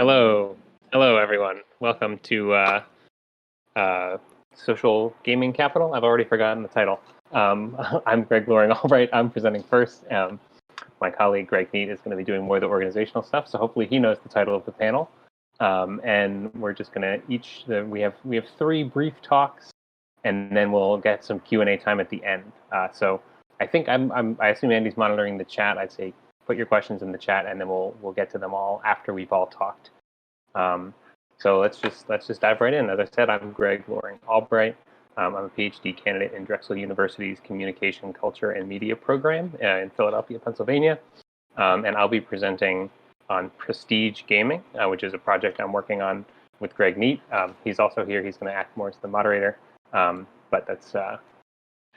Hello, everyone. Welcome to Social Gaming Capital. I've already forgotten the title. I'm Greg Loring-Albright. I'm presenting first. My colleague Greg Niedt is going to be doing more of the organizational stuff, so hopefully he knows the title of the panel. And we're just going to we have 3 brief talks, and then we'll get some Q&A time at the end. So I think I assume Andy's monitoring the chat. I'd say put your questions in the chat, and then we'll get to them all after we've all talked. So let's just dive right in. As I said, I'm Greg Loring-Albright. I'm a PhD candidate in Drexel University's Communication, Culture, and Media program in Philadelphia, Pennsylvania. And I'll be presenting on Prestige Gaming, which is a project I'm working on with Greg Niedt. He's also here. He's going to act more as the moderator. But that's,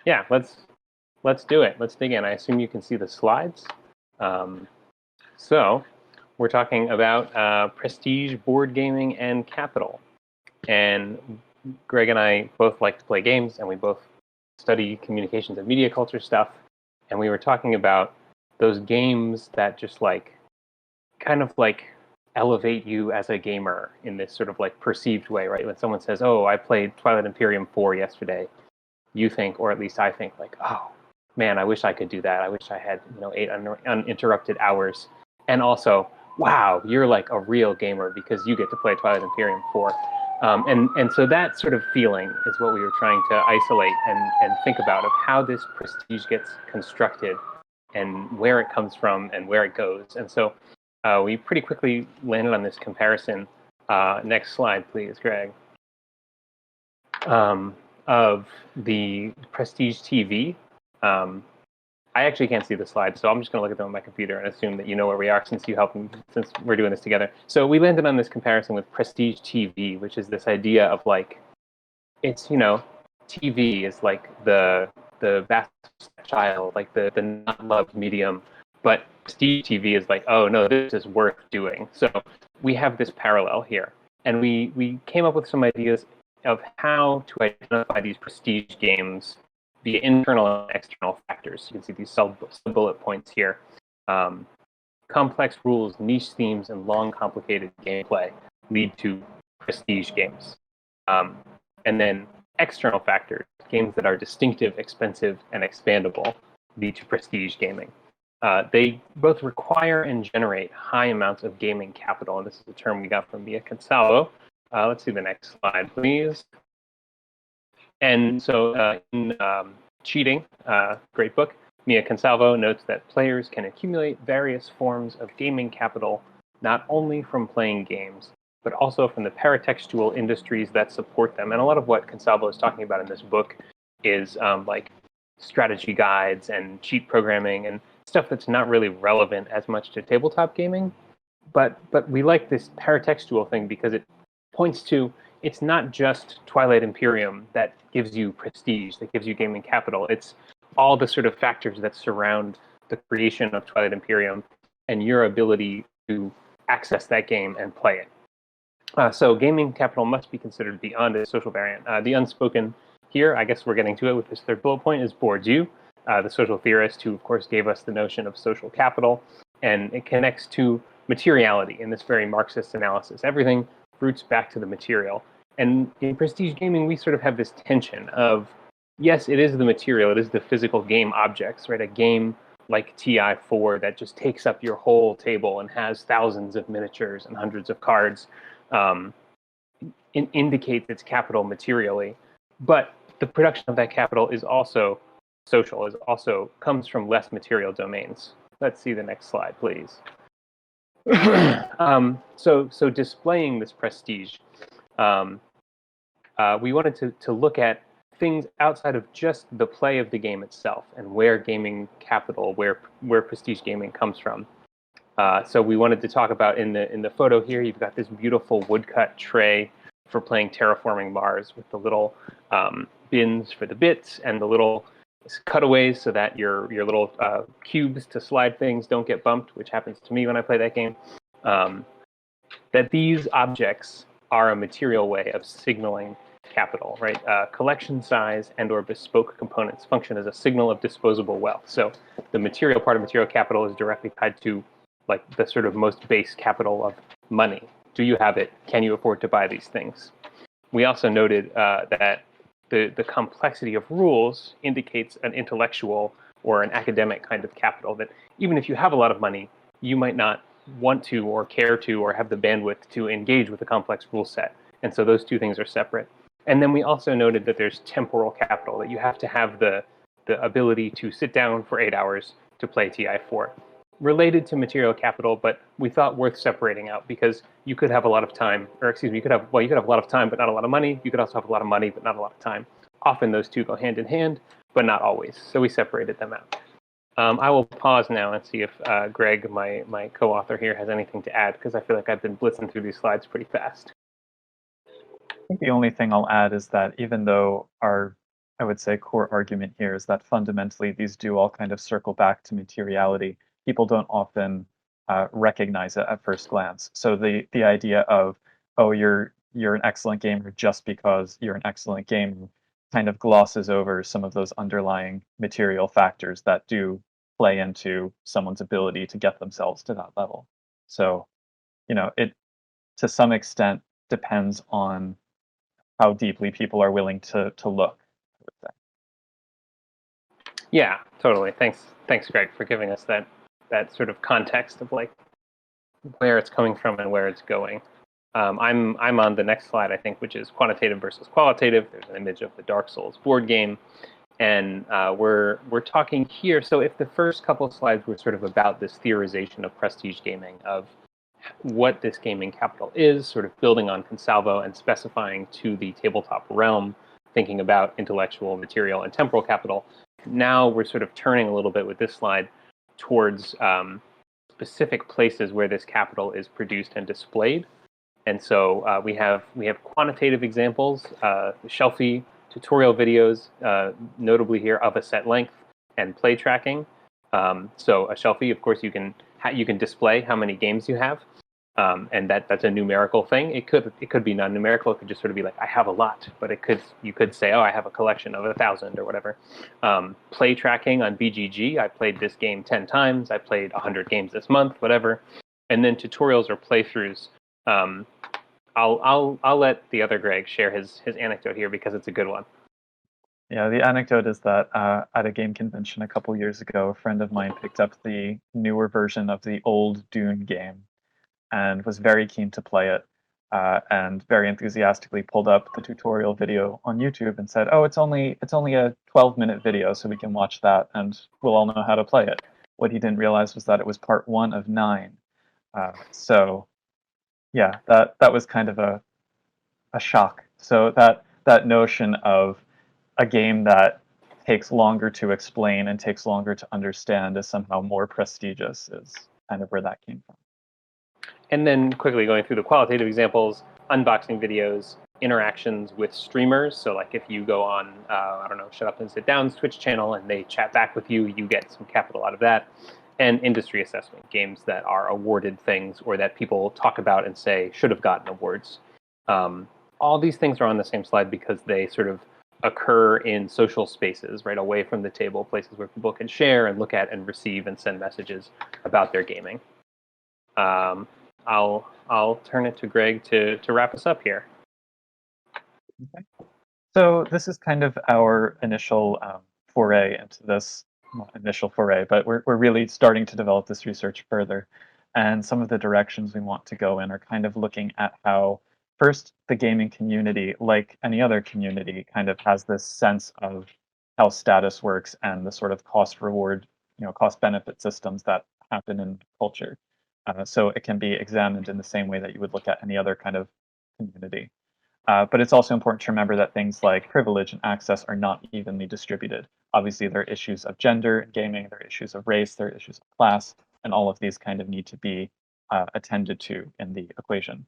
yeah, let's do it. Let's dig in. I assume you can see the slides. So we're talking about Prestige, board gaming, and capital. And Greg and I both like to play games, and we both study communications and media culture stuff. And we were talking about those games that just kind of elevate you as a gamer in this sort of perceived way, right? When someone says, "Oh, I played Twilight Imperium 4 yesterday," you think, or at least I think, "Oh, man, I wish I could do that. I wish I had 8 uninterrupted hours." And also, wow, you're a real gamer because you get to play Twilight Imperium 4. And so that sort of feeling is what we were trying to isolate and think about, of how this prestige gets constructed and where it comes from and where it goes. And so we pretty quickly landed on this comparison. Next slide, please, Greg. Of the Prestige TV. I actually can't see the slides, so I'm just going to look at them on my computer and assume that you know where we are since since we're doing this together. So we landed on this comparison with Prestige TV, which is this idea of it's, TV is the bastard child, the not loved medium, but Prestige TV is oh no, this is worth doing. So we have this parallel here, and we came up with some ideas of how to identify these prestige games via internal and external factors. You can see these sub-bullet points here. Complex rules, niche themes, and long, complicated gameplay lead to prestige games. And then external factors, games that are distinctive, expensive, and expandable, lead to prestige gaming. They both require and generate high amounts of gaming capital, and this is a term we got from Mia Consalvo. Let's see the next slide, please. And so in Cheating, great book, Mia Consalvo notes that players can accumulate various forms of gaming capital, not only from playing games, but also from the paratextual industries that support them. And a lot of what Consalvo is talking about in this book is strategy guides and cheat programming and stuff that's not really relevant as much to tabletop gaming. But we like this paratextual thing because it points to, it's not just Twilight Imperium that gives you prestige, that gives you gaming capital. It's all the sort of factors that surround the creation of Twilight Imperium and your ability to access that game and play it. So gaming capital must be considered beyond a social variant. The unspoken here, I guess we're getting to it with this third bullet point, is Bourdieu, the social theorist who, of course, gave us the notion of social capital. And it connects to materiality in this very Marxist analysis. Everything roots back to the material. And in prestige gaming, we sort of have this tension of, yes, it is the material, it is the physical game objects, right? A game like TI4 that just takes up your whole table and has thousands of miniatures and hundreds of cards indicates its capital materially. But the production of that capital is also social, comes from less material domains. Let's see the next slide, please. So displaying this prestige, we wanted to look at things outside of just the play of the game itself and where gaming capital, where prestige gaming comes from. So we wanted to talk about in the photo here, you've got this beautiful woodcut tray for playing Terraforming Mars with the little bins for the bits and the little cutaways so that your little cubes to slide things don't get bumped, which happens to me when I play that game. That these objects are a material way of signaling capital, right? Collection size and or bespoke components function as a signal of disposable wealth. So the material part of material capital is directly tied to the sort of most base capital of money. do you have it? Can you afford to buy these things? We also noted that the complexity of rules indicates an intellectual or an academic kind of capital, that even if you have a lot of money, you might not want to or care to or have the bandwidth to engage with a complex rule set. And so those two things are separate. And then we also noted that there's temporal capital, that you have to have the ability to sit down for 8 hours to play TI4. Related to material capital, but we thought worth separating out, because you could have a lot of time, or excuse me, you could have a lot of time but not a lot of money. You could also have a lot of money but not a lot of time. Often those two go hand in hand, but not always. So we separated them out. I will pause now and see if Greg, my co-author here, has anything to add, because I feel like I've been blitzing through these slides pretty fast. I think the only thing I'll add is that even though our, I would say, core argument here is that fundamentally these do all kind of circle back to materiality, people don't often recognize it at first glance. So the idea of, oh, you're an excellent gamer just because you're an excellent gamer kind of glosses over some of those underlying material factors that do play into someone's ability to get themselves to that level. So, it to some extent depends on how deeply people are willing to look, I would say. Yeah, totally. Thanks, Greg, for giving us that sort of context of like where it's coming from and where it's going. I'm on the next slide, I think, which is quantitative versus qualitative. There's an image of the Dark Souls board game, and we're talking here. So if the first couple of slides were sort of about this theorization of prestige gaming, of what this gaming capital is, sort of building on Consalvo and specifying to the tabletop realm, thinking about intellectual, material, and temporal capital. Now we're sort of turning a little bit with this slide towards specific places where this capital is produced and displayed. And so we have quantitative examples, shelfie tutorial videos, notably here of a set length, and play tracking. So a shelfie, of course, you can display how many games you have, and that's a numerical thing. It could be non-numerical. It could just sort of be like, I have a lot, but you could say, oh, I have a collection of 1,000 or whatever. Play tracking on BGG. I played this game 10 times. I played 100 games this month, whatever. And then tutorials or playthroughs. I'll let the other Greg share his anecdote here, because it's a good one. Yeah, the anecdote is that at a game convention a couple years ago, a friend of mine picked up the newer version of the old Dune game and was very keen to play it, and very enthusiastically pulled up the tutorial video on YouTube and said, "Oh, it's only a 12-minute video, so we can watch that and we'll all know how to play it." What he didn't realize was that it was part 1 of 9. So yeah, that was kind of a shock. So that notion of a game that takes longer to explain and takes longer to understand is somehow more prestigious is kind of where that came from. And then quickly going through the qualitative examples, unboxing videos, interactions with streamers. So like if you go on, I don't know, Shut Up and Sit Down's Twitch channel and they chat back with you, you get some capital out of that. And industry assessment, games that are awarded things or that people talk about and say should have gotten awards. All these things are on the same slide because they sort of occur in social spaces, right, away from the table, places where people can share and look at and receive and send messages about their gaming. I'll turn it to Greg to wrap us up here. Okay. So this is kind of our initial foray into this, not initial foray, but we're really starting to develop this research further. And some of the directions we want to go in are kind of looking at how, first, the gaming community, like any other community, kind of has this sense of how status works and the sort of cost-reward, cost-benefit systems that happen in culture. So it can be examined in the same way that you would look at any other kind of community. But it's also important to remember that things like privilege and access are not evenly distributed. Obviously, there are issues of gender in gaming, there are issues of race, there are issues of class, and all of these kind of need to be attended to in the equation.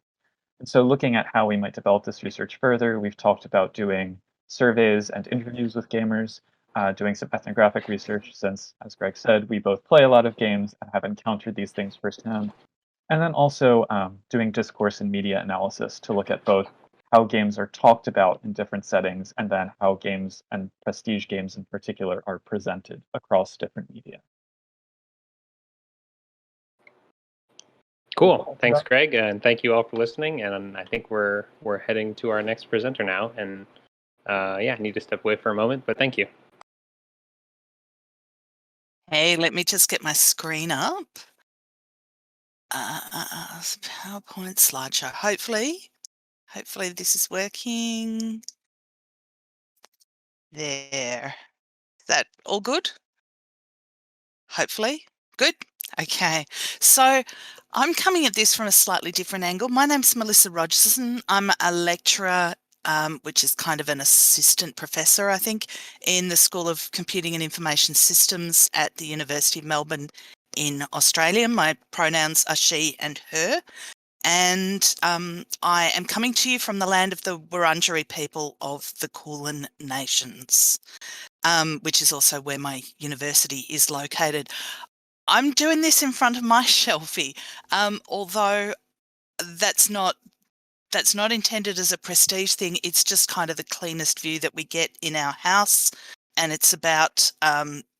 And so looking at how we might develop this research further, we've talked about doing surveys and interviews with gamers, doing some ethnographic research, since, as Greg said, we both play a lot of games and have encountered these things firsthand. And then also doing discourse and media analysis to look at both how games are talked about in different settings, and then how games, and prestige games in particular, are presented across different media. Cool. Thanks, Greg, and thank you all for listening. And I think we're heading to our next presenter now. And yeah, I need to step away for a moment, but thank you. Hey, let me just get my screen up. PowerPoint slideshow. Hopefully this is working. There. Is that all good? Hopefully. Good. Okay. So I'm coming at this from a slightly different angle. My name's Melissa Rogerson. I'm a lecturer, which is kind of an assistant professor, I think, in the School of Computing and Information Systems at the University of Melbourne in Australia. My pronouns are she and her. And I am coming to you from the land of the Wurundjeri people of the Kulin Nations, which is also where my university is located. I'm doing this in front of my shelfie, although that's not intended as a prestige thing. It's just kind of the cleanest view that we get in our house, and it's about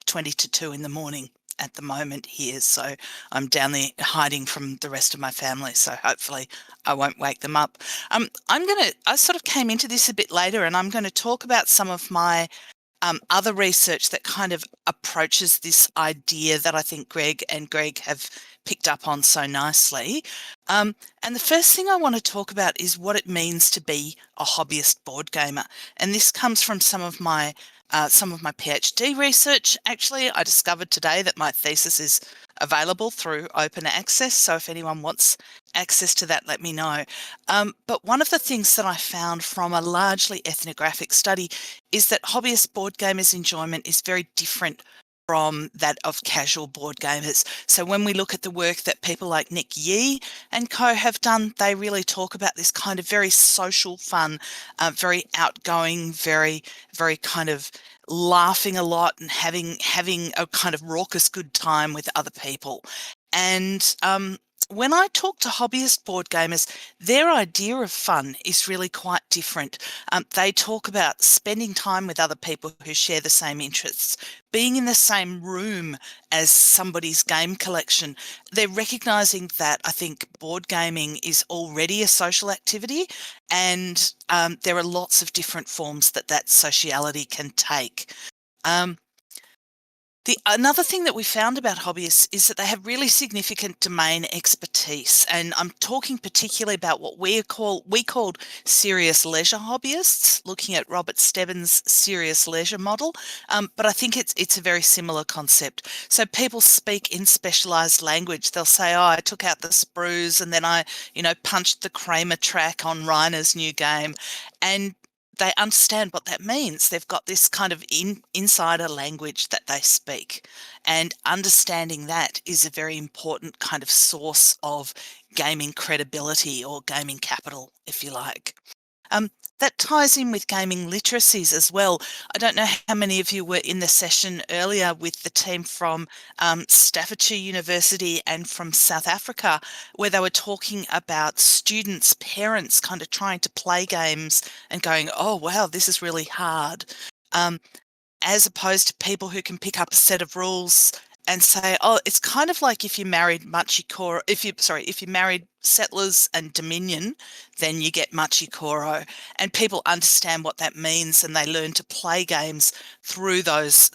20 to 2 in the morning at the moment here, so I'm down there hiding from the rest of my family, so hopefully I won't wake them up. I sort of came into this a bit later, and I'm going to talk about some of my other research that kind of approaches this idea that I think Greg have picked up on so nicely. And the first thing I want to talk about is what it means to be a hobbyist board gamer. And this comes from some of my PhD research. Actually, I discovered today that my thesis is available through open access. So if anyone wants access to that, let me know. But one of the things that I found from a largely ethnographic study is that hobbyist board gamers' enjoyment is very different from that of casual board gamers. So when we look at the work that people like Niedt and co have done, they really talk about this kind of very social fun, very outgoing, very kind of laughing a lot and having a kind of raucous good time with other people. And when I talk to hobbyist board gamers, their idea of fun is really quite different. They talk about spending time with other people who share the same interests, being in the same room as somebody's game collection. They're recognizing that I think board gaming is already a social activity, and there are lots of different forms that sociality can take. Another thing that we found about hobbyists is that they have really significant domain expertise, and I'm talking particularly about what we called serious leisure hobbyists, looking at Robert Stebbins' serious leisure model. But I think it's a very similar concept. So people speak in specialized language. They'll say, "Oh, I took out the sprues, and then I, punched the Kramer track on Reiner's new game," and they understand what that means. They've got this kind of insider language that they speak, and understanding that is a very important kind of source of gaming credibility or gaming capital, if you like. That ties in with gaming literacies as well. I don't know how many of you were in the session earlier with the team from Staffordshire University and from South Africa, where they were talking about students, parents kind of trying to play games and going, "Oh, wow, this is really hard." As opposed to people who can pick up a set of rules and say, "Oh, it's kind of like if you married if you married Settlers and Dominion, then you get Machikoro." And people understand what that means, and they learn to play games through those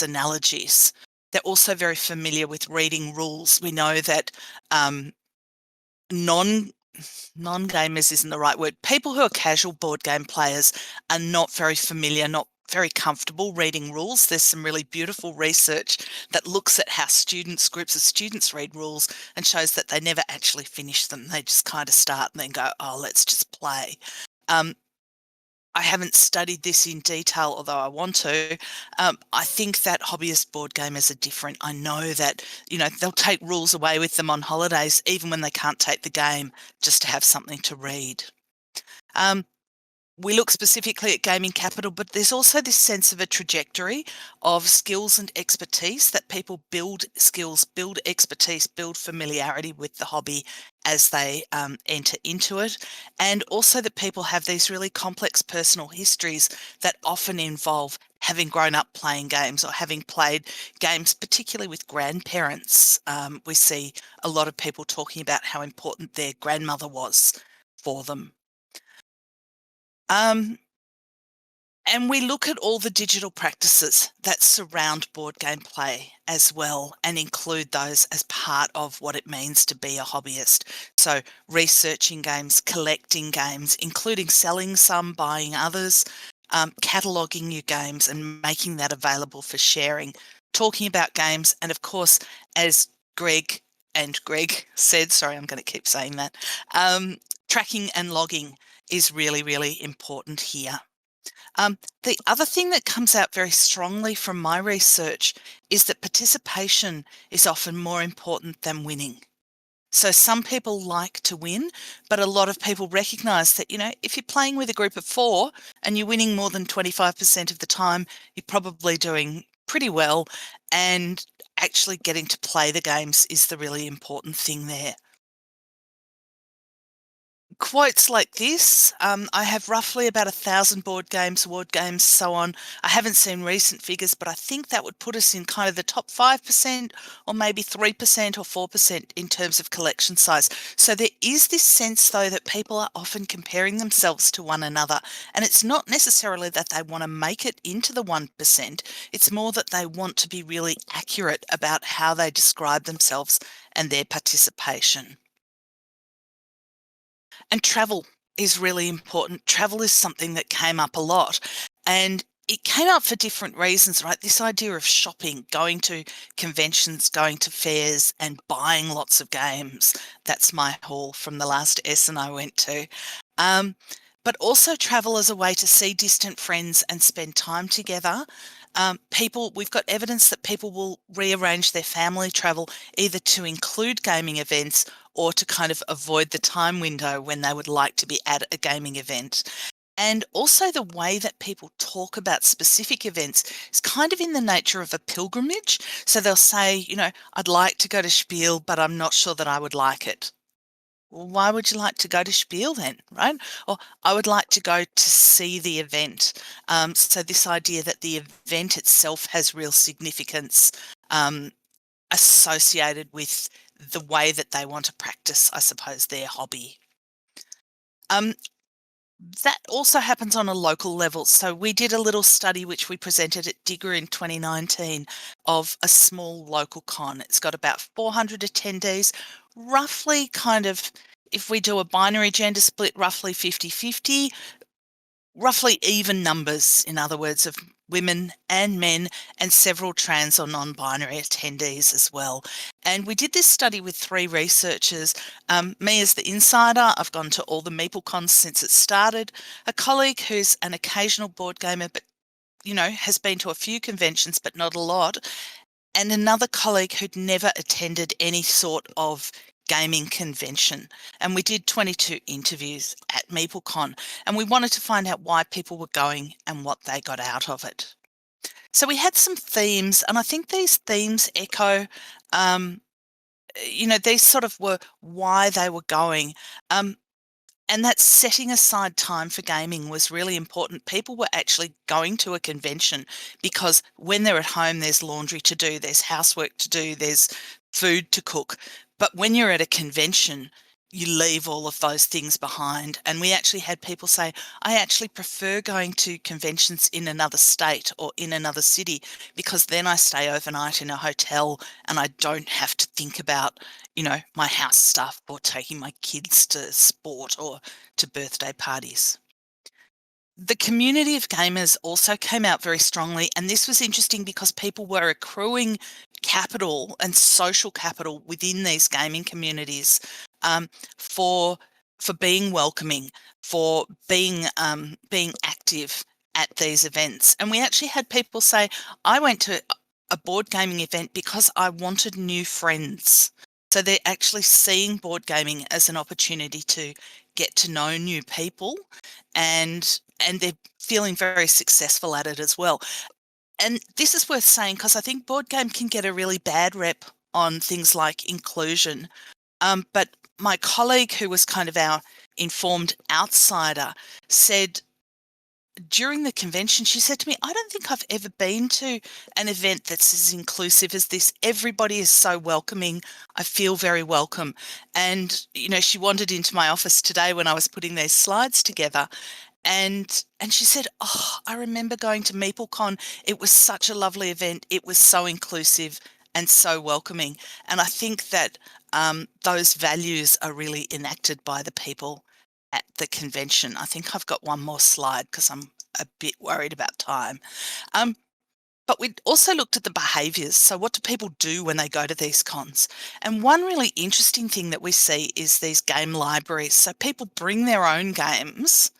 analogies. They're also very familiar with reading rules. We know that non-gamers isn't the right word. People who are casual board game players are not very familiar, not very comfortable reading rules. There's some really beautiful research that looks at how groups of students read rules and shows that they never actually finish them. They just kind of start and then go, "Oh, let's just play." I haven't studied this in detail, although I want to. I think that hobbyist board gamers are different. I know that, they'll take rules away with them on holidays, even when they can't take the game, just to have something to read. We look specifically at gaming capital, but there's also this sense of a trajectory of skills and expertise, that people build skills, build expertise, build familiarity with the hobby as they enter into it. And also that people have these really complex personal histories that often involve having grown up playing games or having played games, particularly with grandparents. We see a lot of people talking about how important their grandmother was for them. And we look at all the digital practices that surround board game play as well and include those as part of what it means to be a hobbyist. So researching games, collecting games, including selling some, buying others, cataloguing your games and making that available for sharing, talking about games, and of course, as Greg said, sorry, I'm going to keep saying that, tracking and logging is really, really important here. The other thing that comes out very strongly from my research is that participation is often more important than winning. So some people like to win, but a lot of people recognise that, if you're playing with a group of 4 and you're winning more than 25% of the time, you're probably doing pretty well, and actually getting to play the games is the really important thing there. Quotes like this, I have roughly about 1,000 board games, word games, so on. I haven't seen recent figures, but I think that would put us in kind of the top 5% or maybe 3% or 4% in terms of collection size. So there is this sense, though, that people are often comparing themselves to one another. And it's not necessarily that they want to make it into the 1%. It's more that they want to be really accurate about how they describe themselves and their participation. And travel is really important. Travel is something that came up a lot, and it came up for different reasons, right? This idea of shopping, going to conventions, going to fairs and buying lots of games. That's my haul from the last Essen I went to. But also travel as a way to see distant friends and spend time together. We've got evidence that people will rearrange their family travel either to include gaming events or to kind of avoid the time window when they would like to be at a gaming event. And also the way that people talk about specific events is kind of in the nature of a pilgrimage. So they'll say, I'd like to go to Spiel, but I'm not sure that I would like it. Well, why would you like to go to Spiel then, right? Or I would like to go to see the event. So this idea that the event itself has real significance associated with the way that they want to practice, I suppose, their hobby. That also happens on a local level. So we did a little study which we presented at Digger in 2019 of a small local con. It's got about 400 attendees, roughly kind of, if we do a binary gender split, roughly 50-50, roughly even numbers, in other words, of women and men, and several trans or non-binary attendees as well. And we did this study with 3 researchers. Me as the insider, I've gone to all the MeepleCons since it started. A colleague who's an occasional board gamer, but has been to a few conventions, but not a lot. And another colleague who'd never attended any sort of gaming convention. And we did 22 interviews at MeepleCon, and we wanted to find out why people were going and what they got out of it. So we had some themes, and I think these themes echo, these sort of were why they were going. And that setting aside time for gaming was really important. People were actually going to a convention because when they're at home, there's laundry to do, there's housework to do, there's food to cook. But when you're at a convention, you leave all of those things behind. And we actually had people say, I actually prefer going to conventions in another state or in another city because then I stay overnight in a hotel and I don't have to think about my house stuff or taking my kids to sport or to birthday parties. The community of gamers also came out very strongly, and this was interesting because people were accruing capital and social capital within these gaming communities for being welcoming, for being active at these events. And we actually had people say, I went to a board gaming event because I wanted new friends. So they're actually seeing board gaming as an opportunity to get to know new people, and they're feeling very successful at it as well. And this is worth saying because I think board game can get a really bad rep on things like inclusion. But my colleague, who was kind of our informed outsider, said during the convention, she said to me, I don't think I've ever been to an event that's as inclusive as this. Everybody is so welcoming. I feel very welcome. And, she wandered into my office today when I was putting these slides together. And she said, oh, I remember going to MeepleCon. It was such a lovely event. It was so inclusive and so welcoming. And I think that those values are really enacted by the people at the convention. I think I've got one more slide because I'm a bit worried about time. But we also looked at the behaviours. So what do people do when they go to these cons? And one really interesting thing that we see is these game libraries. So people bring their own games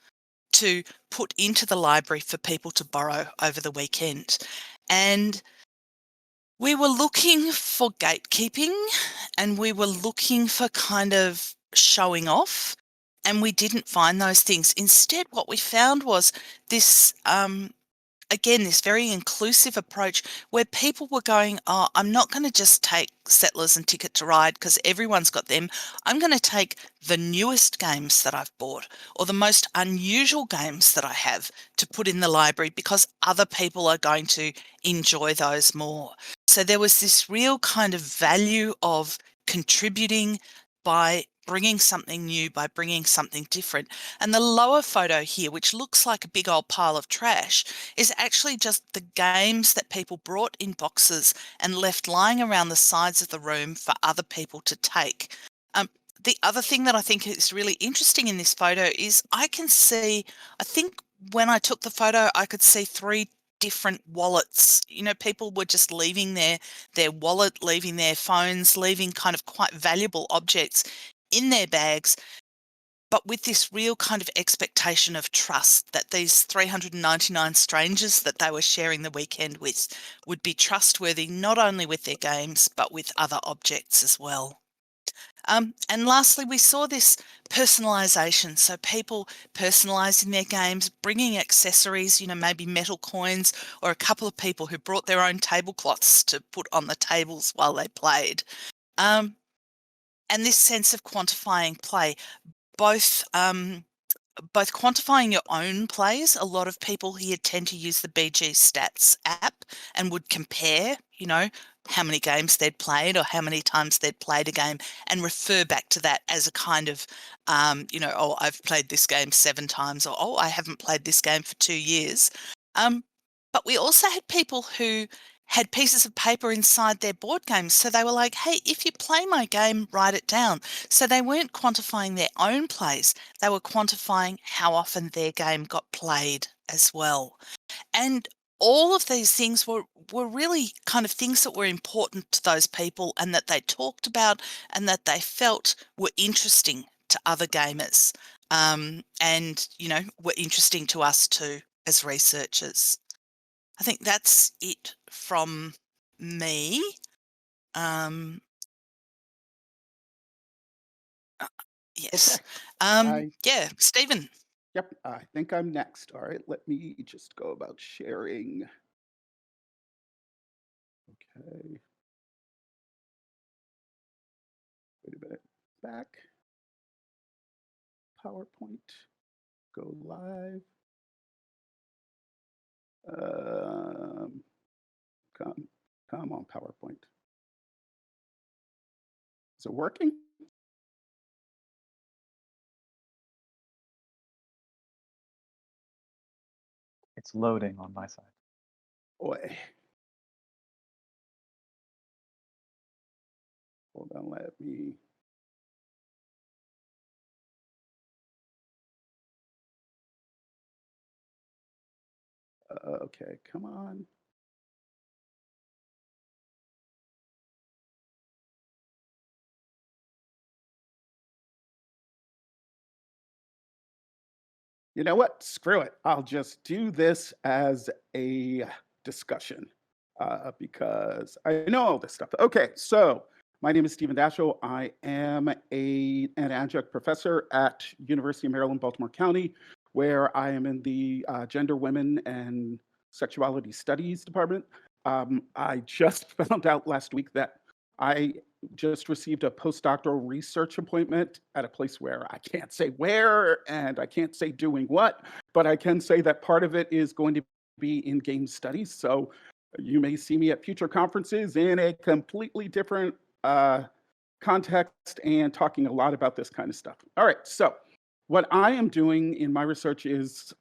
to put into the library for people to borrow over the weekend. And we were looking for gatekeeping, and we were looking for kind of showing off, and we didn't find those things. Instead, what we found was this, again, this very inclusive approach where people were going, oh, I'm not going to just take Settlers and Ticket to Ride because everyone's got them. I'm going to take the newest games that I've bought or the most unusual games that I have to put in the library because other people are going to enjoy those more. So there was this real kind of value of contributing by bringing something new, by bringing something different. And the lower photo here, which looks like a big old pile of trash, is actually just the games that people brought in boxes and left lying around the sides of the room for other people to take. The other thing that I think is really interesting in this photo is I think when I took the photo, I could see 3 different wallets. People were just leaving their wallet, leaving their phones, leaving kind of quite valuable objects in their bags, but with this real kind of expectation of trust that these 399 strangers that they were sharing the weekend with would be trustworthy, not only with their games, but with other objects as well. And lastly, we saw this personalisation. So people personalising their games, bringing accessories, maybe metal coins, or a couple of people who brought their own tablecloths to put on the tables while they played. And this sense of quantifying play, both quantifying your own plays. A lot of people here tend to use the BG Stats app and would compare, how many games they'd played or how many times they'd played a game and refer back to that as a kind of, oh, I've played this game 7 times, or, oh, I haven't played this game for 2 years. But we also had people who had pieces of paper inside their board games. So they were like, hey, if you play my game, write it down. So they weren't quantifying their own plays. They were quantifying how often their game got played as well. And all of these things were really kind of things that were important to those people and that they talked about and that they felt were interesting to other gamers. And, were interesting to us too as researchers. I think that's it from me. Yes. Okay. Yeah, Stephen. Yep, I think I'm next. All right, let me just go about sharing. Okay. Wait a minute. Back. PowerPoint. Go live. Come on, PowerPoint. Is it working? It's loading on my side. Boy. Hold on, let me. Okay, come on. You know what? Screw it. I'll just do this as a discussion because I know all this stuff. Okay, so my name is Stephen Dashiell. I am an adjunct professor at University of Maryland, Baltimore County, where I am in the Gender, Women, and Sexuality Studies department. I just found out last week that I just received a postdoctoral research appointment at a place where I can't say where and I can't say doing what, but I can say that part of it is going to be in game studies. So you may see me at future conferences in a completely different context and talking a lot about this kind of stuff. All right, so what I am doing in my research is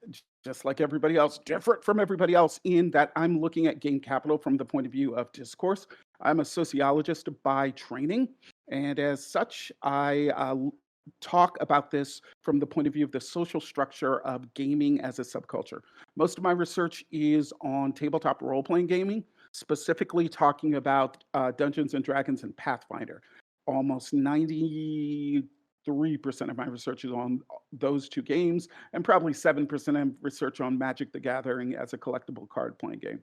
just like everybody else, different from everybody else in that I'm looking at game capital from the point of view of discourse. I'm a sociologist by training, and as such, I talk about this from the point of view of the social structure of gaming as a subculture. Most of my research is on tabletop role-playing gaming, specifically talking about Dungeons and Dragons and Pathfinder. Almost 93% of my research is on those two games, and probably 7% of research on Magic the Gathering as a collectible card playing game.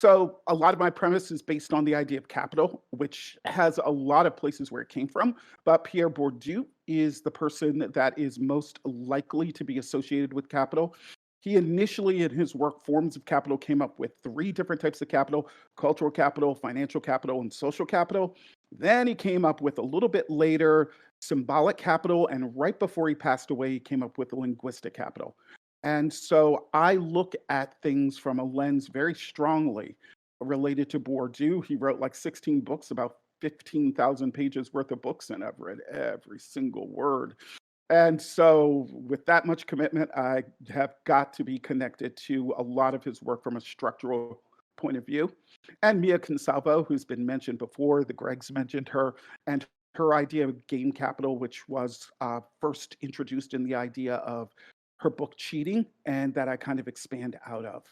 So a lot of my premise is based on the idea of capital, which has a lot of places where it came from. But Pierre Bourdieu is the person that is most likely to be associated with capital. He initially, in his work, Forms of Capital, came up with 3 different types of capital: cultural capital, financial capital, and social capital. Then he came up with, a little bit later, symbolic capital, and right before he passed away, he came up with linguistic capital. And so I look at things from a lens very strongly related to Bourdieu. He wrote like 16 books, about 15,000 pages worth of books, and I've read every single word. And so with that much commitment, I have got to be connected to a lot of his work from a structural point of view. And Mia Consalvo, who's been mentioned before, the Gregs mentioned her, and her idea of game capital, which was first introduced in the idea of her book Cheating, and that I kind of expand out of.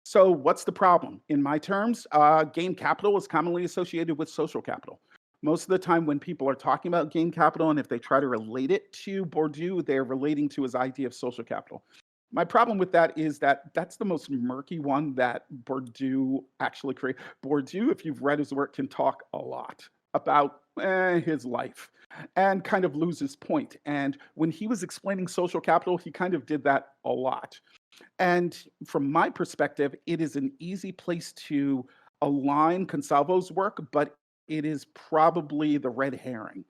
So what's the problem? In my terms, game capital is commonly associated with social capital. Most of the time when people are talking about game capital, and if they try to relate it to Bourdieu, they're relating to his idea of social capital. My problem with that is that that's the most murky one that Bourdieu actually created. Bourdieu, if you've read his work, can talk a lot about his life and kind of lose his point. And when he was explaining social capital, he kind of did that a lot. And from my perspective, it is an easy place to align Consalvo's work, but it is probably the red herring.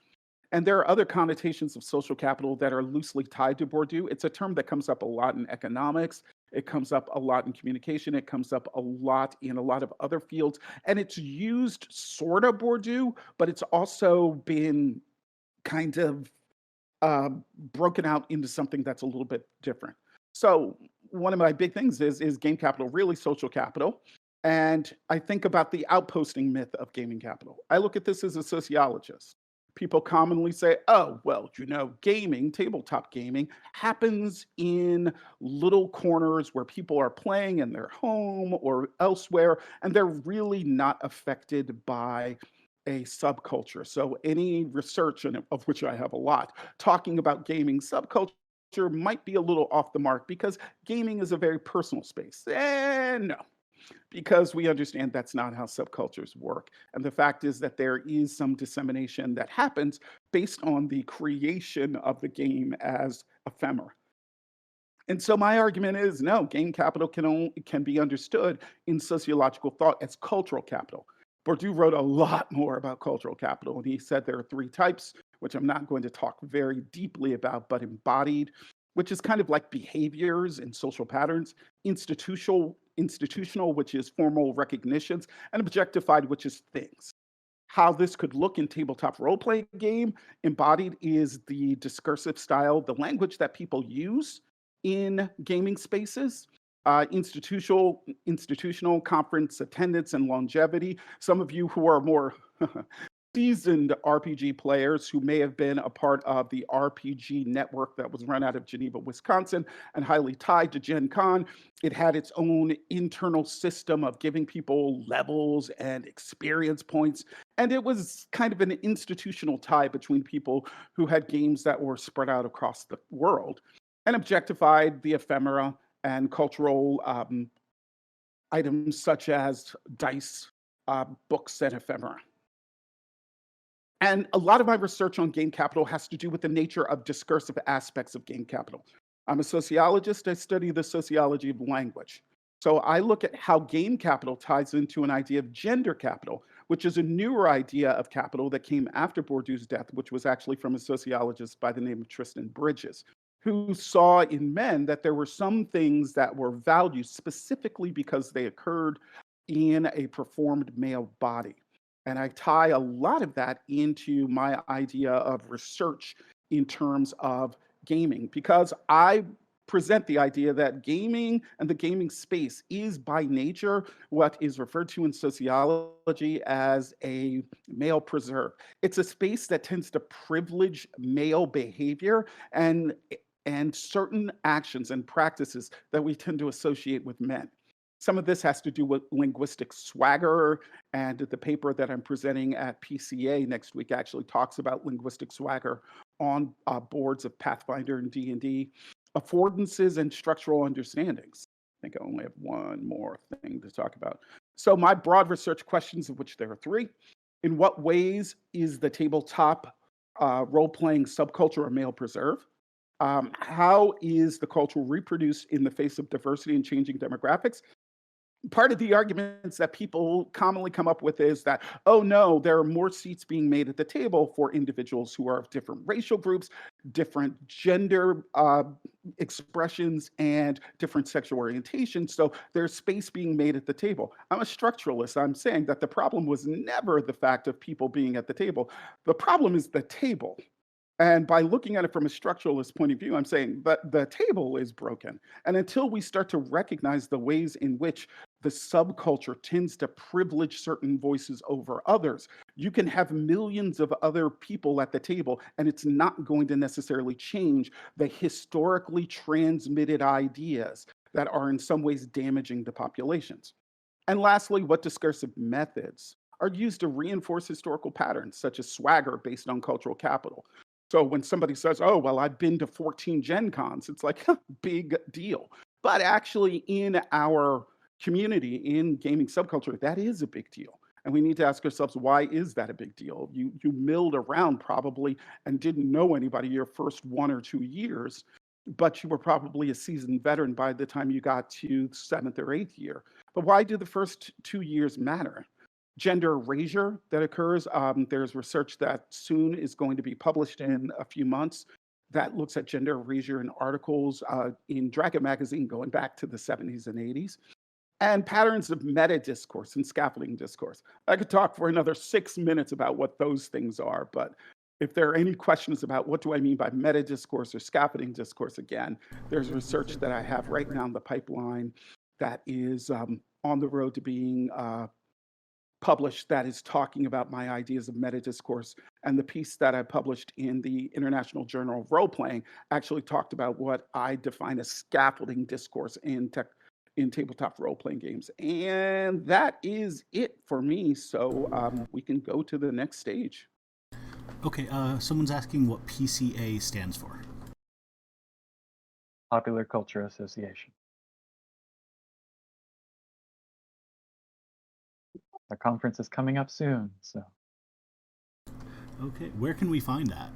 And there are other connotations of social capital that are loosely tied to Bourdieu. It's a term that comes up a lot in economics. It comes up a lot in communication. It comes up a lot in a lot of other fields. And it's used sort of Bourdieu, but it's also been kind of broken out into something that's a little bit different. So one of my big things is game capital really social capital? And I think about the outposting myth of gaming capital. I look at this as a sociologist. People commonly say, oh, well, gaming, tabletop gaming, happens in little corners where people are playing in their home or elsewhere, and they're really not affected by a subculture. So any research, of which I have a lot, talking about gaming subculture might be a little off the mark because gaming is a very personal space. No. Because we understand that's not how subcultures work. And the fact is that there is some dissemination that happens based on the creation of the game as ephemera. And so my argument is no, game capital can be understood in sociological thought as cultural capital. Bourdieu wrote a lot more about cultural capital, and he said there are 3 types, which I'm not going to talk very deeply about, but embodied, which is kind of like behaviors and social patterns, institutional, which is formal recognitions, and objectified, which is things. How this could look in tabletop role-playing game, embodied is the discursive style, the language that people use in gaming spaces. Institutional conference attendance and longevity. Some of you who are more seasoned RPG players who may have been a part of the RPG network that was run out of Geneva, Wisconsin, and highly tied to Gen Con. It had its own internal system of giving people levels and experience points. And it was kind of an institutional tie between people who had games that were spread out across the world, and objectified the ephemera and cultural items such as dice, books, and ephemera. And a lot of my research on game capital has to do with the nature of discursive aspects of game capital. I'm a sociologist. I study the sociology of language. So I look at how game capital ties into an idea of gender capital, which is a newer idea of capital that came after Bourdieu's death, which was actually from a sociologist by the name of Tristan Bridges, who saw in men that there were some things that were valued specifically because they occurred in a performed male body. And I tie a lot of that into my idea of research in terms of gaming, because I present the idea that gaming and the gaming space is by nature what is referred to in sociology as a male preserve. It's a space that tends to privilege male behavior and certain actions and practices that we tend to associate with men. Some of this has to do with linguistic swagger, and the paper that I'm presenting at PCA next week actually talks about linguistic swagger on boards of Pathfinder and D&D, affordances and structural understandings. I think I only have one more thing to talk about. So my broad research questions, of which there are three: in what ways is the tabletop role-playing subculture a male preserve? How is the culture reproduced in the face of diversity and changing demographics? Part of the arguments that people commonly come up with is that, oh no, there are more seats being made at the table for individuals who are of different racial groups, different gender expressions, and different sexual orientations. So there's space being made at the table. I'm a structuralist. I'm saying that the problem was never the fact of people being at the table. The problem is the table. And by looking at it from a structuralist point of view, I'm saying that the table is broken. And until we start to recognize the ways in which the subculture tends to privilege certain voices over others, you can have millions of other people at the table, and it's not going to necessarily change the historically transmitted ideas that are in some ways damaging the populations. And lastly, what discursive methods are used to reinforce historical patterns, such as swagger based on cultural capital? So when somebody says, oh, well, I've been to 14 Gen Cons, it's like, big deal. But actually, in our community, in gaming subculture, that is a big deal. And we need to ask ourselves, why is that a big deal? You milled around probably and didn't know anybody your first 1 or 2 years, but you were probably a seasoned veteran by the time you got to 7th or 8th year. But why do the first 2 years matter? Gender erasure that occurs. There's research that soon is going to be published in a few months that looks at gender erasure in articles in Dragon Magazine going back to the 70s and 80s. And patterns of meta discourse and scaffolding discourse. I could talk for another 6 minutes about what those things are, but if there are any questions about what do I mean by meta discourse or scaffolding discourse, again, there's research that I have right now in the pipeline that is on the road to being published that is talking about my ideas of meta discourse. And the piece that I published in the International Journal of Role Playing actually talked about what I define as scaffolding discourse in tabletop role-playing games. And that is it for me. So we can go to the next stage. Okay, someone's asking what PCA stands for. Popular Culture Association. Our conference is coming up soon, so. Okay, where can we find that?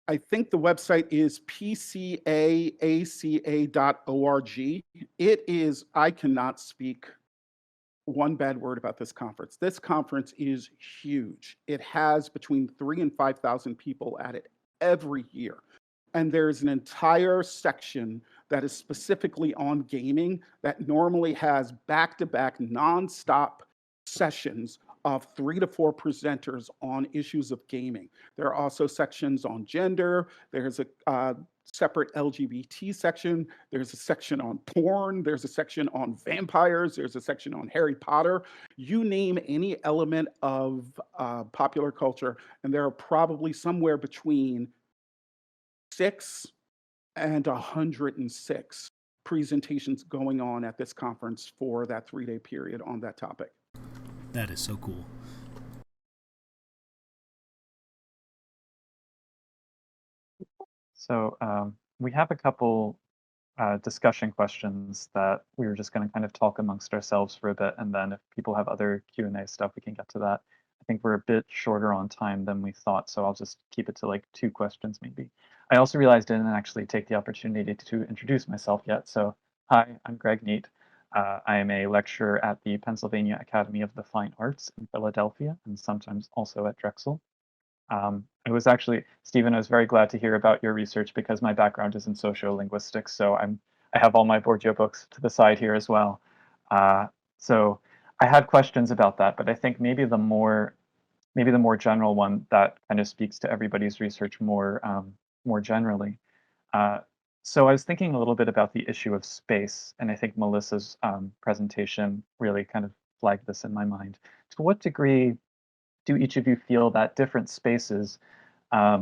I think the website is pcaaca.org. It is, I cannot speak one bad word about this conference. This conference is huge. It has between 3,000 and 5,000 people at it every year. And there's an entire section that is specifically on gaming that normally has back-to-back nonstop sessions of 3 to 4 presenters on issues of gaming. There are also sections on gender. There's a separate LGBT section. There's a section on porn. There's a section on vampires. There's a section on Harry Potter. You name any element of popular culture, and there are probably somewhere between 6 and 106 presentations going on at this conference for that 3-day period on that topic. That is so cool. So we have a couple discussion questions that we were just going to kind of talk amongst ourselves for a bit, and then if people have other Q&A stuff, we can get to that. I think we're a bit shorter on time than we thought, so I'll just keep it to like 2 questions maybe. I also realized I didn't actually take the opportunity to introduce myself yet. So hi, I'm Greg Niedt. I am a lecturer at the Pennsylvania Academy of the Fine Arts in Philadelphia, and sometimes also at Drexel. I was actually, Stephen, I was very glad to hear about your research because my background is in sociolinguistics, so I have all my Bourdieu books to the side here as well. So I had questions about that, but I think maybe the more general one that kind of speaks to everybody's research more generally. So I was thinking a little bit about the issue of space, and I think Melissa's presentation really kind of flagged this in my mind. To what degree do each of you feel that different spaces, I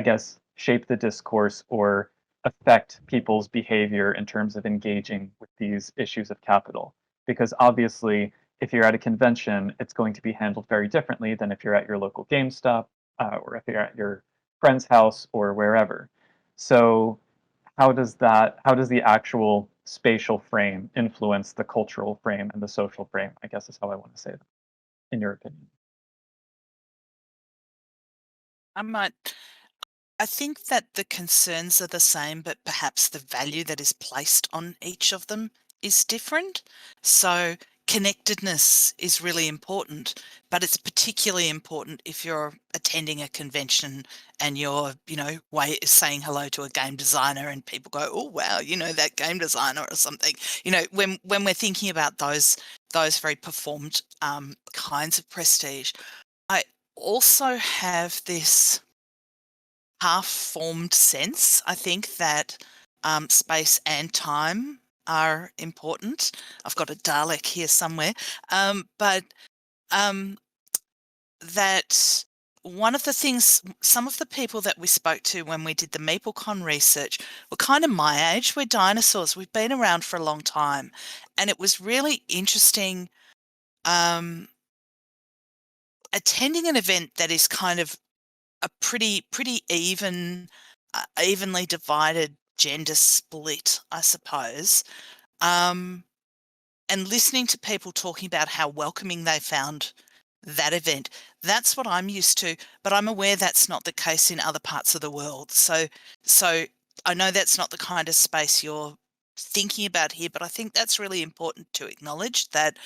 guess, shape the discourse or affect people's behavior in terms of engaging with these issues of capital? Because obviously, if you're at a convention, it's going to be handled very differently than if you're at your local GameStop or if you're at your friend's house or wherever. So how does the actual spatial frame influence the cultural frame and the social frame, I guess is how I want to say that, in your opinion? I think that the concerns are the same, but perhaps the value that is placed on each of them is different. So connectedness is really important, but it's particularly important if you're attending a convention and you're, saying hello to a game designer and people go, oh, wow, that game designer or something. When we're thinking about those very performed kinds of prestige, I also have this half-formed sense, I think, that space and time are important. I've got a Dalek here somewhere, but that one of the things, some of the people that we spoke to when we did the MeepleCon research were kind of my age. We're dinosaurs. We've been around for a long time, and it was really interesting attending an event that is kind of a pretty evenly divided gender split, I suppose, and listening to people talking about how welcoming they found that event. That's what I'm used to, but I'm aware that's not the case in other parts of the world. So I know that's not the kind of space you're thinking about here, but I think that's really important to acknowledge that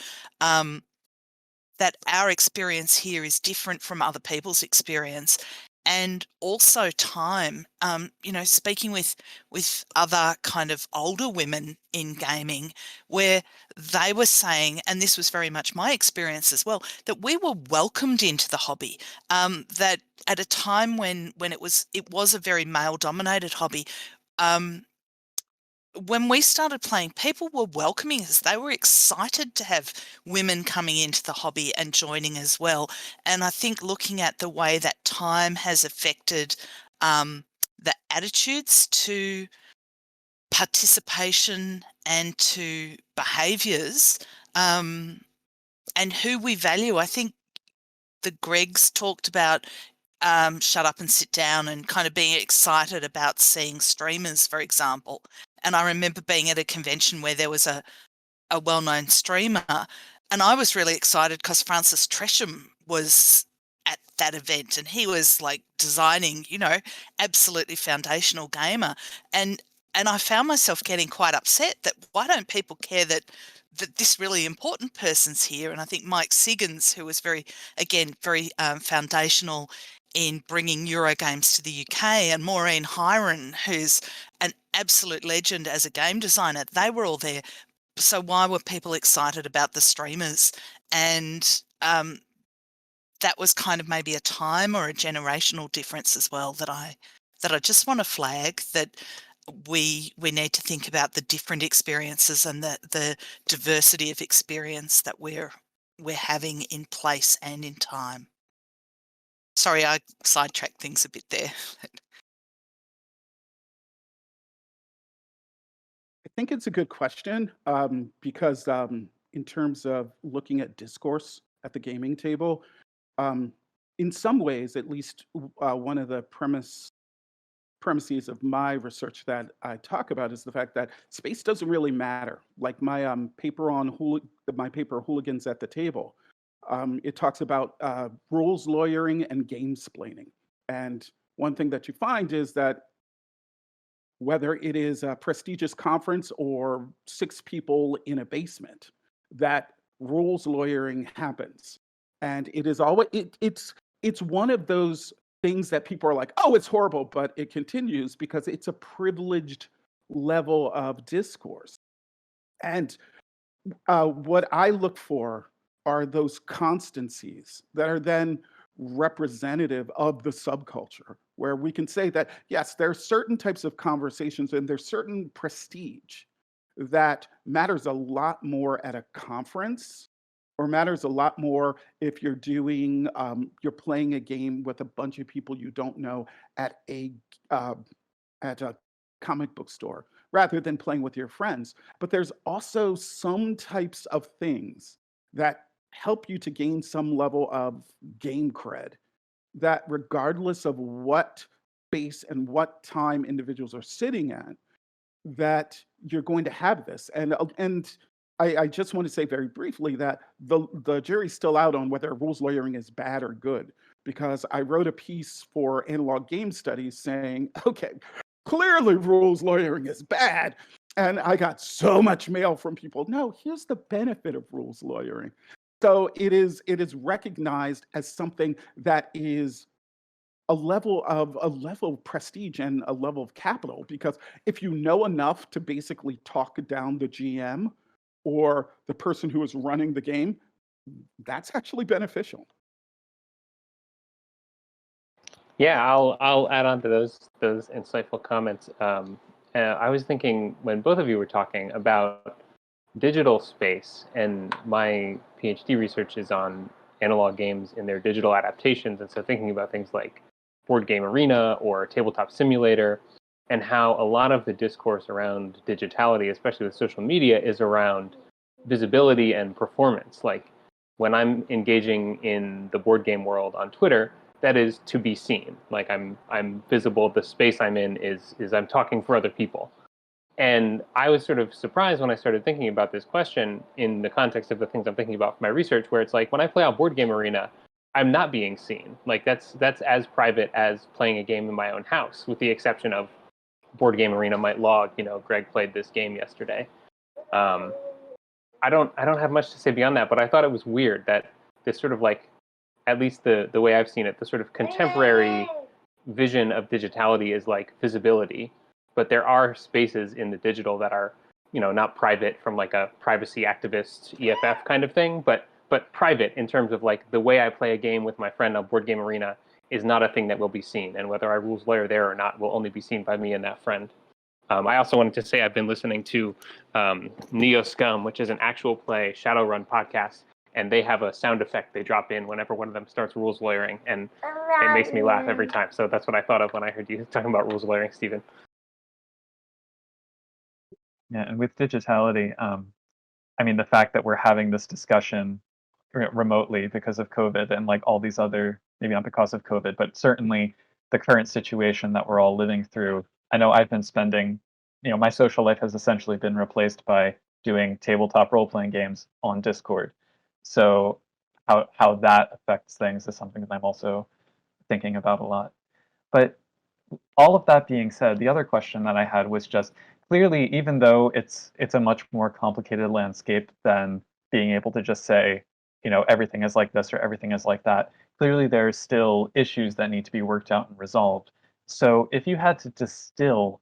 that our experience here is different from other people's experience. And also time, speaking with other kind of older women in gaming, where they were saying, and this was very much my experience as well, that we were welcomed into the hobby. That at a time when it was a very male dominated hobby, when we started playing, people were welcoming us. They were excited to have women coming into the hobby and joining as well. And I think looking at the way that time has affected the attitudes to participation and to behaviours and who we value. I think the Gregs talked about shut up and sit down and kind of being excited about seeing streamers, for example. And I remember being at a convention where there was a well-known streamer, and I was really excited because Francis Tresham was at that event, and he was like designing, absolutely foundational gamer. And I found myself getting quite upset that why don't people care that this really important person's here? And I think Mike Siggins, who was very foundational in bringing Eurogames to the UK, and Maureen Hiron, who's an absolute legend as a game designer, they were all there. So why were people excited about the streamers? And that was kind of maybe a time or a generational difference as well that I just want to flag, that we need to think about the different experiences and the diversity of experience that we're having in place and in time. Sorry, I sidetracked things a bit there. I think it's a good question because in terms of looking at discourse at the gaming table, in some ways, at least one of the premises of my research that I talk about is the fact that space doesn't really matter. Like my paper Hooligans at the Table, it talks about rules lawyering and game splaining. And one thing that you find is that whether it is a prestigious conference or 6 people in a basement, that rules lawyering happens. And it is always it's one of those things that people are like, "Oh, it's horrible," but it continues because it's a privileged level of discourse. And what I look for are those constancies that are then representative of the subculture, where we can say that, yes, there are certain types of conversations and there's certain prestige that matters a lot more at a conference or matters a lot more if you're doing, you're playing a game with a bunch of people you don't know at uh, a comic book store rather than playing with your friends. But there's also some types of things that help you to gain some level of game cred that regardless of what space and what time individuals are sitting at, that you're going to have this. And I just want to say very briefly that the jury's still out on whether rules lawyering is bad or good, because I wrote a piece for Analog Game Studies saying, okay, clearly rules lawyering is bad. And I got so much mail from people. No, here's the benefit of rules lawyering. So it is recognized as something that is a level of prestige and a level of capital, because if you know enough to basically talk down the GM or the person who is running the game, that's actually beneficial. Yeah, I'll add on to those insightful comments. I was thinking when both of you were talking about digital space, and my PhD research is on analog games in their digital adaptations, and so thinking about things like Board Game Arena or Tabletop Simulator, and how a lot of the discourse around digitality, especially with social media, is around visibility and performance. Like when I'm engaging in the board game world on Twitter, that is to be seen. Like I'm visible. The space I'm in is I'm talking for other people. And I was sort of surprised when I started thinking about this question in the context of the things I'm thinking about for my research, where it's like when I play on Board Game Arena, I'm not being seen. Like that's as private as playing a game in my own house, with the exception of Board Game Arena might log, Greg played this game yesterday. I don't have much to say beyond that, but I thought it was weird that this sort of like, at least the way I've seen it, the sort of contemporary vision of digitality is like visibility, but there are spaces in the digital that are, not private from like a privacy activist EFF kind of thing, but private in terms of like the way I play a game with my friend on Board Game Arena is not a thing that will be seen, and whether I rules lawyer there or not will only be seen by me and that friend. I also wanted to say I've been listening to Neo Scum, which is an actual play Shadowrun podcast, and they have a sound effect they drop in whenever one of them starts rules lawyering, and it makes me laugh every time. So that's what I thought of when I heard you talking about rules lawyering, Stephen. Yeah, and with digitality, I mean, the fact that we're having this discussion remotely because of COVID and like all these other, maybe not because of COVID, but certainly the current situation that we're all living through. I know I've been spending, my social life has essentially been replaced by doing tabletop role-playing games on Discord. So how that affects things is something that I'm also thinking about a lot. But all of that being said, the other question that I had was just clearly, even though it's a much more complicated landscape than being able to just say, everything is like this or everything is like that, clearly there's still issues that need to be worked out and resolved. So if you had to distill,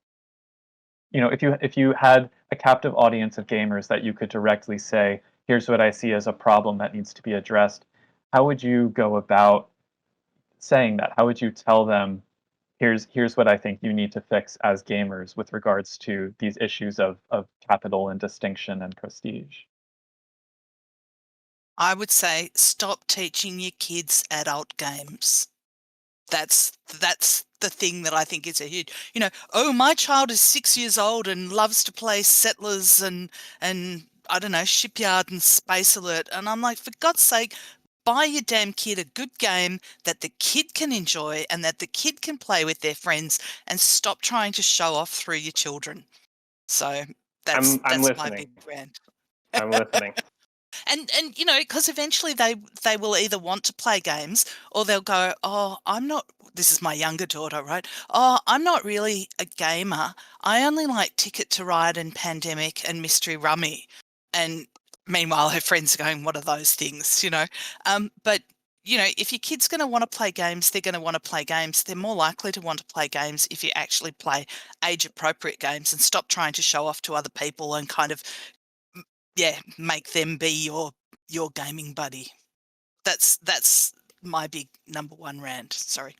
if you had a captive audience of gamers that you could directly say, here's what I see as a problem that needs to be addressed, how would you go about saying that? How would you tell them, here's what I think you need to fix as gamers with regards to these issues of capital and distinction and prestige? I would say stop teaching your kids adult games. That's the thing that I think is a huge, oh, my child is 6 years old and loves to play Settlers and I don't know, Shipyard and Space Alert. And I'm like, for God's sake, buy your damn kid a good game that the kid can enjoy and that the kid can play with their friends, and stop trying to show off through your children. So that's I'm my listening. big rant. I'm listening. And you know, because eventually they will either want to play games or they'll go, oh, I'm not. This is my younger daughter, right? Oh, I'm not really a gamer. I only like Ticket to Ride and Pandemic and Mystery Rummy. And meanwhile, her friends are going, what are those things? You know, but you know, if your kid's going to want to play games, they're going to want to play games. They're more likely to want to play games if you actually play age-appropriate games and stop trying to show off to other people and kind of, yeah, make them be your gaming buddy. That's my big number one rant. Sorry.